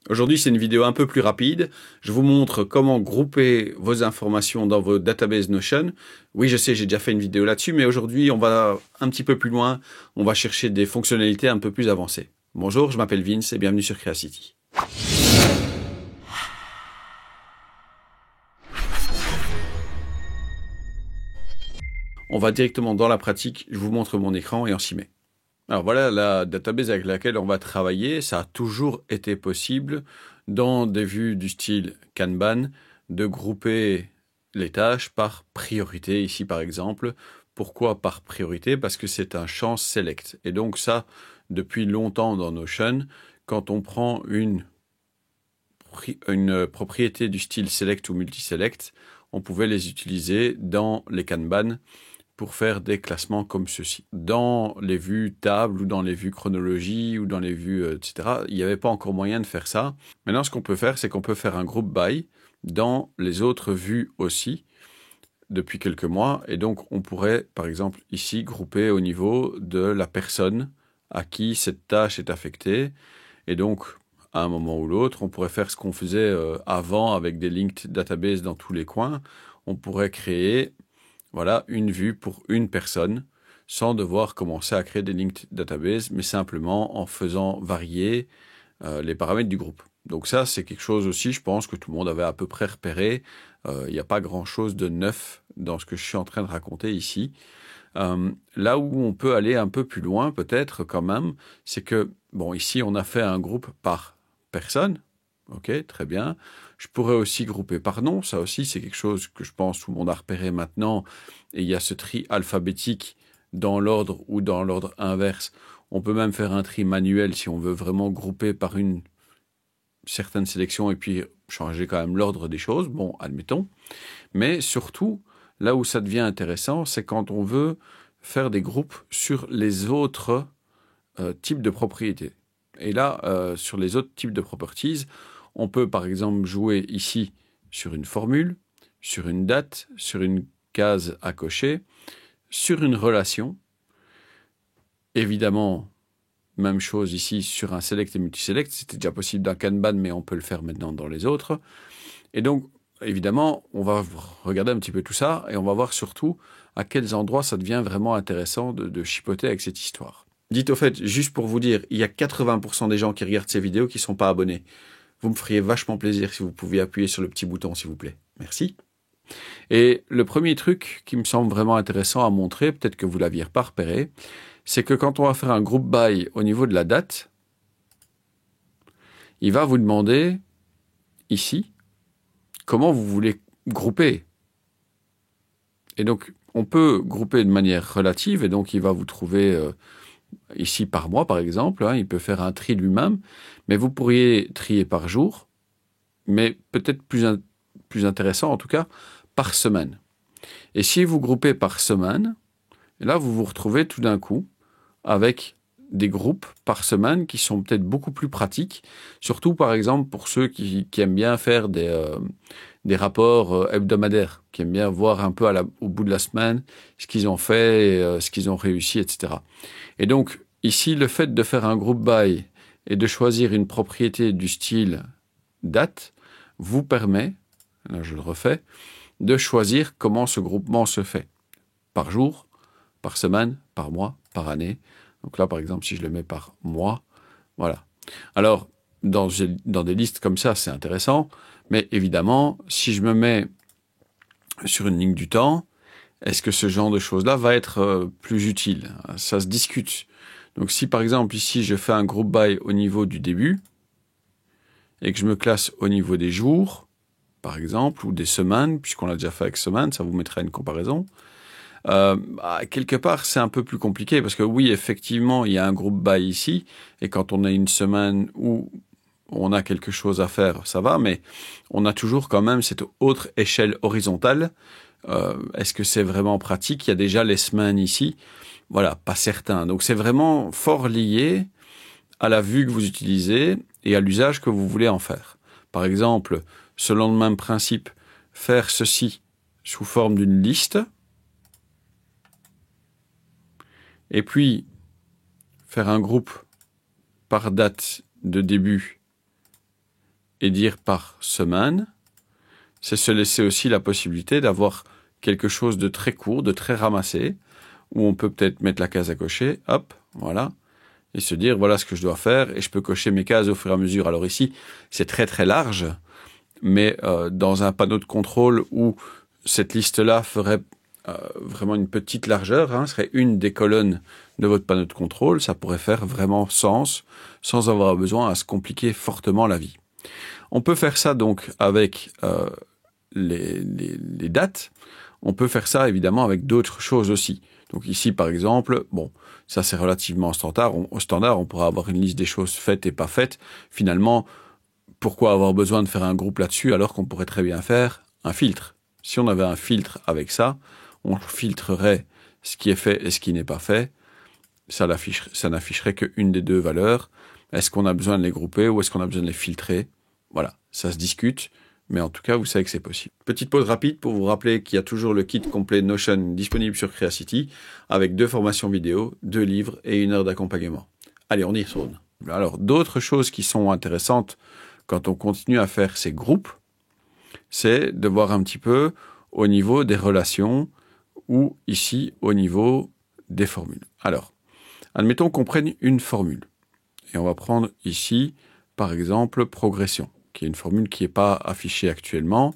Aujourd'hui, c'est une vidéo un peu plus rapide. Je vous montre comment grouper vos informations dans vos databases Notion. Oui, je sais, j'ai déjà fait une vidéo là-dessus, mais aujourd'hui, on va un petit peu plus loin. On va chercher des fonctionnalités un peu plus avancées. Bonjour, je m'appelle Vince et bienvenue sur Creacity. On va directement dans la pratique. Je vous montre mon écran et on s'y met. Alors voilà la database avec laquelle on va travailler. Ça a toujours été possible dans des vues du style Kanban de grouper les tâches par priorité. Ici par exemple, pourquoi par priorité? Parce que c'est un champ select. Et donc ça, depuis longtemps dans Notion, quand on prend une propriété du style select ou multiselect, on pouvait les utiliser dans les Kanban pour faire des classements comme ceci. Dans les vues table ou dans les vues chronologie ou dans les vues, etc., il n'y avait pas encore moyen de faire ça. Maintenant, ce qu'on peut faire, c'est qu'on peut faire un group by dans les autres vues aussi depuis quelques mois. Et donc, on pourrait, par exemple, ici, grouper au niveau de la personne à qui cette tâche est affectée. Et donc, à un moment ou l'autre, on pourrait faire ce qu'on faisait avant avec des linked database dans tous les coins. On pourrait créer voilà, une vue pour une personne, sans devoir commencer à créer des linked database, mais simplement en faisant varier les paramètres du groupe. Donc ça, c'est quelque chose aussi, je pense, que tout le monde avait à peu près repéré. Il n'y a pas grand-chose de neuf dans ce que je suis en train de raconter ici. Là où on peut aller un peu plus loin, peut-être quand même, c'est que, bon, ici, on a fait un groupe par personne. Ok, très bien. Je pourrais aussi grouper par nom. Ça aussi, c'est quelque chose que je pense tout le monde a repéré maintenant. Et il y a ce tri alphabétique dans l'ordre ou dans l'ordre inverse. On peut même faire un tri manuel si on veut vraiment grouper par une certaine sélection et puis changer quand même l'ordre des choses. Bon, admettons. Mais surtout, là où ça devient intéressant, c'est quand on veut faire des groupes sur les autres types de propriétés. Et là, sur les autres types de properties, on peut par exemple jouer ici sur une formule, sur une date, sur une case à cocher, sur une relation. Évidemment, même chose ici sur un select et multiselect. C'était déjà possible dans Kanban, mais on peut le faire maintenant dans les autres. Et donc, évidemment, on va regarder un petit peu tout ça et on va voir surtout à quels endroits ça devient vraiment intéressant de chipoter avec cette histoire. Dites au fait, juste pour vous dire, il y a 80% des gens qui regardent ces vidéos qui ne sont pas abonnés. Vous me feriez vachement plaisir si vous pouviez appuyer sur le petit bouton, s'il vous plaît. Merci. Et le premier truc qui me semble vraiment intéressant à montrer, peut-être que vous l'aviez pas repéré, c'est que quand on va faire un group by au niveau de la date, il va vous demander, ici, comment vous voulez grouper. Et donc, on peut grouper de manière relative, et donc il va vous trouver ici par mois, par exemple. Il peut faire un tri lui-même, mais vous pourriez trier par jour, mais peut-être plus intéressant en tout cas, par semaine. Et si vous groupez par semaine, là, vous vous retrouvez tout d'un coup avec des groupes par semaine qui sont peut-être beaucoup plus pratiques, surtout par exemple pour ceux qui aiment bien faire des rapports hebdomadaires, qui aiment bien voir un peu au bout de la semaine ce qu'ils ont fait, ce qu'ils ont réussi, etc. Et donc ici, le fait de faire un group by et de choisir une propriété du style date vous permet, là je le refais, de choisir comment ce groupement se fait. Par jour, par semaine, par mois, par année. Donc là, par exemple, si je le mets par mois, voilà. Alors, dans des listes comme ça, c'est intéressant. Mais évidemment, si je me mets sur une ligne du temps, est-ce que ce genre de choses-là va être plus utile? Ça se discute. Donc si par exemple ici, je fais un group by au niveau du début et que je me classe au niveau des jours, par exemple, ou des semaines, puisqu'on l'a déjà fait avec semaine, ça vous mettra une comparaison. Quelque part, c'est un peu plus compliqué parce que oui, effectivement, il y a un groupe by ici et quand on a une semaine où on a quelque chose à faire, ça va, mais on a toujours quand même cette autre échelle horizontale. Est-ce que c'est vraiment pratique? Il y a déjà les semaines ici. Voilà, pas certain. Donc c'est vraiment fort lié à la vue que vous utilisez et à l'usage que vous voulez en faire. Par exemple, selon le même principe, faire ceci sous forme d'une liste, et puis faire un groupe par date de début et dire par semaine, c'est se laisser aussi la possibilité d'avoir quelque chose de très court, de très ramassé, où on peut peut-être mettre la case à cocher, hop, voilà, et se dire voilà ce que je dois faire, et je peux cocher mes cases au fur et à mesure. Alors ici, c'est très très large, mais dans un panneau de contrôle où cette liste-là ferait vraiment une petite largeur, serait une des colonnes de votre panneau de contrôle, ça pourrait faire vraiment sens, sans avoir besoin à se compliquer fortement la vie. On peut faire ça donc avec les dates. On peut faire ça évidemment avec d'autres choses aussi. Donc ici, par exemple, bon, ça c'est relativement standard. Au standard, on pourra avoir une liste des choses faites et pas faites. Finalement, pourquoi avoir besoin de faire un groupe là-dessus alors qu'on pourrait très bien faire un filtre? Si on avait un filtre avec ça, on filtrerait ce qui est fait et ce qui n'est pas fait. Ça n'afficherait qu'une des deux valeurs. Est-ce qu'on a besoin de les grouper ou est-ce qu'on a besoin de les filtrer? Voilà, ça se discute. Mais en tout cas, vous savez que c'est possible. Petite pause rapide pour vous rappeler qu'il y a toujours le kit complet Notion disponible sur Creacity avec 2 formations vidéo, 2 livres et 1 heure d'accompagnement. Allez, on y retourne. Alors, d'autres choses qui sont intéressantes quand on continue à faire ces groupes, c'est de voir un petit peu au niveau des relations ou ici au niveau des formules. Alors, admettons qu'on prenne une formule. Et on va prendre ici, par exemple, progression, qui est une formule qui n'est pas affichée actuellement.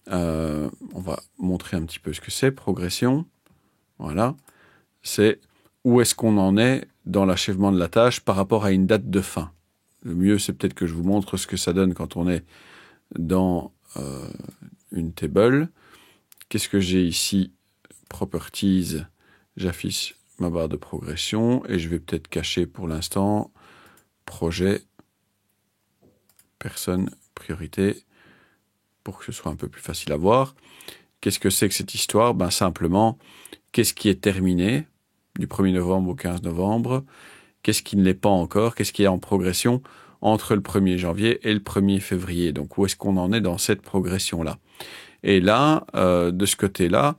On va montrer un petit peu ce que c'est, progression. Voilà. C'est où est-ce qu'on en est dans l'achèvement de la tâche par rapport à une date de fin. Le mieux, c'est peut-être que je vous montre ce que ça donne quand on est dans une table. Qu'est-ce que j'ai ici? Properties, j'affiche ma barre de progression et je vais peut-être cacher pour l'instant projet, personne, priorité, pour que ce soit un peu plus facile à voir. Qu'est-ce que c'est que cette histoire? Ben simplement, qu'est-ce qui est terminé du 1er novembre au 15 novembre? Qu'est-ce qui ne l'est pas encore? Qu'est-ce qui est en progression entre le 1er janvier et le 1er février? Donc, où est-ce qu'on en est dans cette progression-là? Et là, de ce côté-là,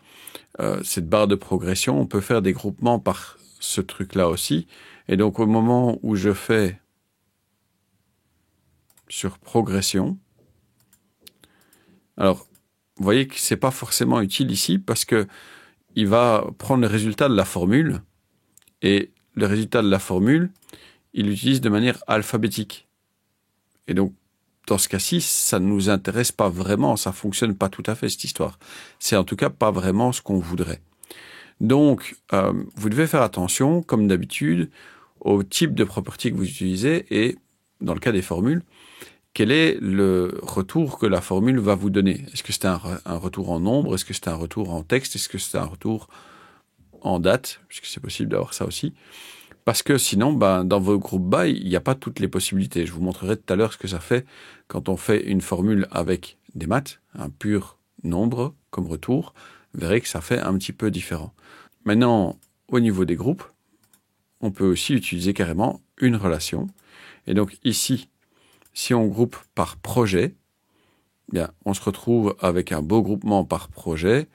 cette barre de progression, on peut faire des groupements par ce truc-là aussi. Et donc, au moment où je fais sur progression, alors, vous voyez que c'est pas forcément utile ici parce que il va prendre le résultat de la formule et le résultat de la formule, il l'utilise de manière alphabétique. Et donc, dans ce cas-ci, ça ne nous intéresse pas vraiment, ça fonctionne pas tout à fait cette histoire. C'est en tout cas pas vraiment ce qu'on voudrait. Donc, vous devez faire attention, comme d'habitude, au type de property que vous utilisez et, dans le cas des formules, quel est le retour que la formule va vous donner? Est-ce que c'est un retour en nombre? Est-ce que c'est un retour en texte? Est-ce que c'est un retour en date? Puisque c'est possible d'avoir ça aussi. Parce que sinon, dans vos groupes by, il n'y a pas toutes les possibilités. Je vous montrerai tout à l'heure ce que ça fait quand on fait une formule avec des maths, un pur nombre comme retour. Vous verrez que ça fait un petit peu différent. Maintenant, au niveau des groupes, on peut aussi utiliser carrément une relation. Et donc ici, si on groupe par projet, bien, on se retrouve avec un beau groupement par projet.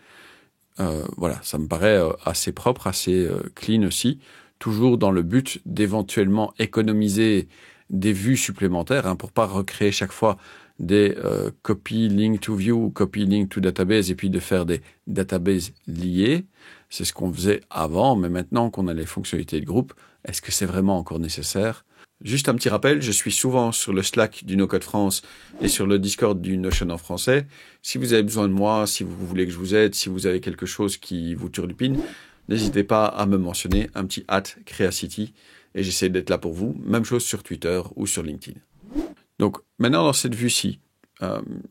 Voilà, ça me paraît assez propre, assez clean aussi, toujours dans le but d'éventuellement économiser des vues supplémentaires pour pas recréer chaque fois des copy link to view ou copy link to database et puis de faire des databases liées. C'est ce qu'on faisait avant, mais maintenant qu'on a les fonctionnalités de groupe, est-ce que c'est vraiment encore nécessaire? Juste un petit rappel, je suis souvent sur le Slack du NoCode France et sur le Discord du Notion en français. Si vous avez besoin de moi, si vous voulez que je vous aide, si vous avez quelque chose qui vous turlupine, n'hésitez pas à me mentionner un petit @Creacity et j'essaie d'être là pour vous. Même chose sur Twitter ou sur LinkedIn. Donc maintenant dans cette vue-ci,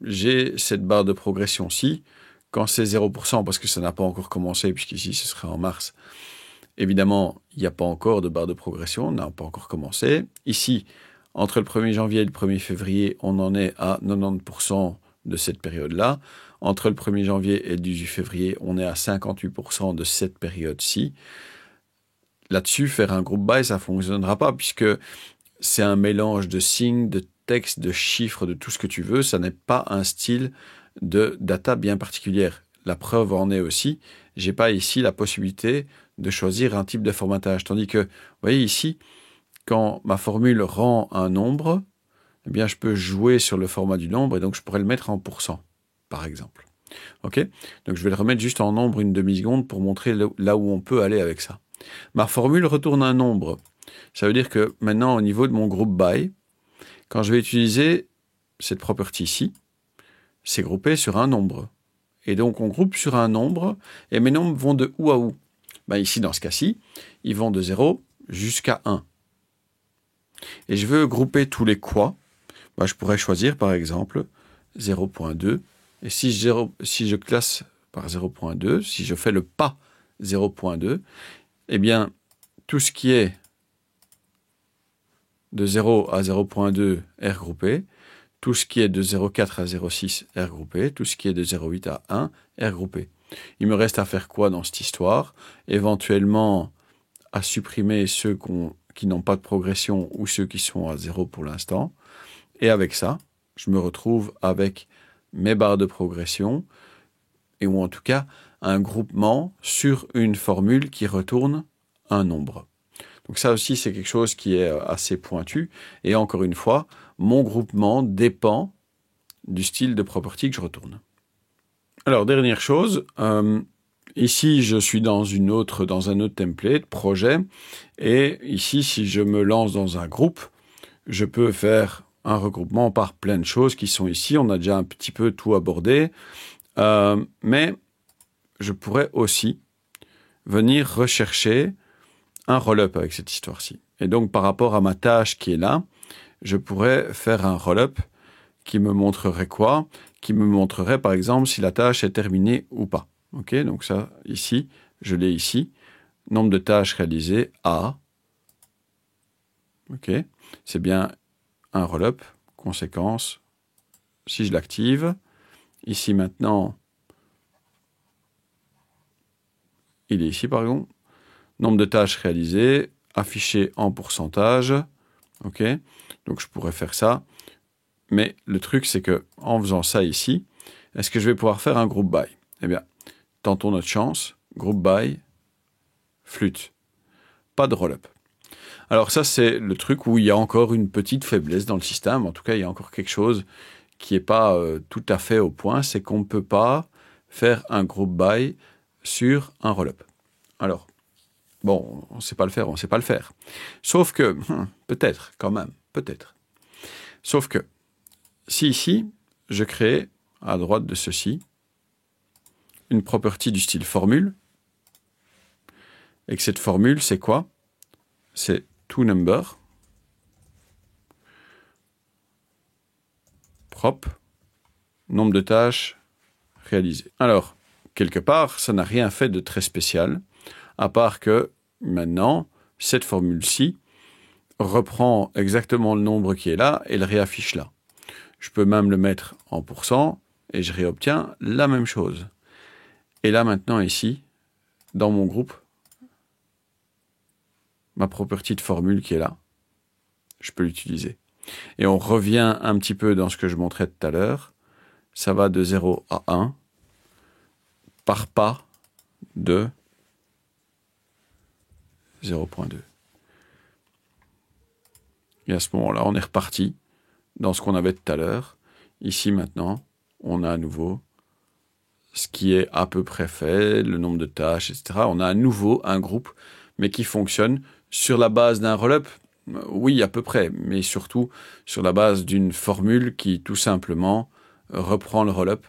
j'ai cette barre de progression-ci. Quand c'est 0%, parce que ça n'a pas encore commencé, puisqu'ici ce serait en mars, évidemment, il n'y a pas encore de barre de progression, on n'a pas encore commencé. Ici, entre le 1er janvier et le 1er février, on en est à 90% de cette période-là. Entre le 1er janvier et le 18 février, on est à 58% de cette période-ci. Là-dessus, faire un groupe by, ça ne fonctionnera pas, puisque c'est un mélange de signes, de textes, de chiffres, de tout ce que tu veux. Ça n'est pas un style de data bien particulière. La preuve en est aussi, j'ai pas ici la possibilité de choisir un type de formatage. Tandis que, vous voyez ici, quand ma formule rend un nombre, eh bien, je peux jouer sur le format du nombre et donc je pourrais le mettre en pourcent, par exemple. OK? Donc, je vais le remettre juste en nombre une demi-seconde pour montrer là où on peut aller avec ça. Ma formule retourne un nombre. Ça veut dire que maintenant, au niveau de mon groupe by, quand je vais utiliser cette property ici, c'est groupé sur un nombre. Et donc, on groupe sur un nombre et mes nombres vont de où à où? Ben, ici, dans ce cas-ci, ils vont de 0 jusqu'à 1. Et je veux grouper tous les quoi? Ben, je pourrais choisir, par exemple, 0.2. Et si je classe par 0.2, si je fais le pas 0.2, eh bien, tout ce qui est de 0 à 0.2 est regroupé, tout ce qui est de 0.4 à 0.6 est regroupé, tout ce qui est de 0.8 à 1 est regroupé. Il me reste à faire quoi dans cette histoire? Éventuellement, à supprimer ceux qui n'ont pas de progression ou ceux qui sont à 0 pour l'instant. Et avec ça, je me retrouve avec mes barres de progression, ou en tout cas un groupement sur une formule qui retourne un nombre. Donc ça aussi, c'est quelque chose qui est assez pointu. Et encore une fois, mon groupement dépend du style de property que je retourne. Alors, dernière chose, ici, je suis dans un autre template, projet. Et ici, si je me lance dans un groupe, je peux faire un regroupement par plein de choses qui sont ici. On a déjà un petit peu tout abordé. Mais je pourrais aussi venir rechercher un roll-up avec cette histoire-ci. Et donc, par rapport à ma tâche qui est là, je pourrais faire un roll-up qui me montrerait quoi? Qui me montrerait, par exemple, si la tâche est terminée ou pas. OK, donc ça, ici, je l'ai ici. Nombre de tâches réalisées, A. OK, c'est bien un roll-up. Conséquence, si je l'active, ici maintenant, il est ici, par exemple. Nombre de tâches réalisées, affiché en pourcentage. OK, donc je pourrais faire ça. Mais le truc, c'est que en faisant ça ici, est-ce que je vais pouvoir faire un group by? Eh bien, tentons notre chance. Group by, flûte. Pas de roll-up. Alors ça, c'est le truc où il y a encore une petite faiblesse dans le système. En tout cas, il y a encore quelque chose qui n'est pas tout à fait au point. C'est qu'on ne peut pas faire un group by sur un roll-up. Alors, bon, on ne sait pas le faire, on ne sait pas le faire. Sauf que, peut-être, quand même, peut-être. Sauf que, si ici, je crée, à droite de ceci, une property du style formule, et que cette formule, c'est quoi? C'est toNumber, prop, nombre de tâches réalisées. Alors, quelque part, ça n'a rien fait de très spécial, à part que, maintenant, cette formule-ci reprend exactement le nombre qui est là et le réaffiche là. Je peux même le mettre en pourcent et je réobtiens la même chose. Et là, maintenant, ici, dans mon groupe, ma property de formule qui est là, je peux l'utiliser. Et on revient un petit peu dans ce que je montrais tout à l'heure. Ça va de 0 à 1 par pas de 0.2. Et à ce moment-là, on est reparti dans ce qu'on avait tout à l'heure. Ici, maintenant, on a à nouveau ce qui est à peu près fait, le nombre de tâches, etc. On a à nouveau un groupe, mais qui fonctionne sur la base d'un roll-up. Oui, à peu près, mais surtout sur la base d'une formule qui, tout simplement, reprend le roll-up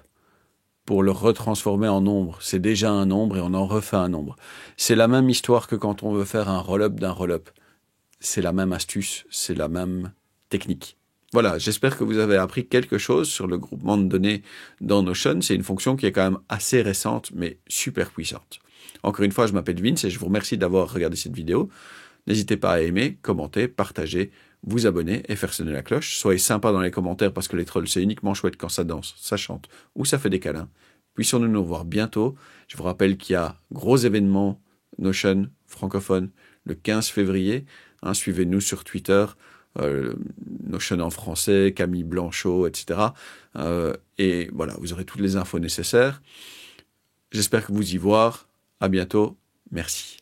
pour le retransformer en nombre. C'est déjà un nombre et on en refait un nombre. C'est la même histoire que quand on veut faire un roll-up d'un roll-up. C'est la même astuce, c'est la même technique. Voilà, j'espère que vous avez appris quelque chose sur le groupement de données dans Notion. C'est une fonction qui est quand même assez récente, mais super puissante. Encore une fois, je m'appelle Vince et je vous remercie d'avoir regardé cette vidéo. N'hésitez pas à aimer, commenter, partager, vous abonner et faire sonner la cloche. Soyez sympa dans les commentaires parce que les trolls, c'est uniquement chouette quand ça danse, ça chante ou ça fait des câlins. Puissions-nous nous revoir bientôt. Je vous rappelle qu'il y a gros événement Notion francophone le 15 février. Suivez-nous sur Twitter, Notion en français, Camille Blanchot, etc. Et voilà, vous aurez toutes les infos nécessaires. J'espère que vous y voir. À bientôt. Merci.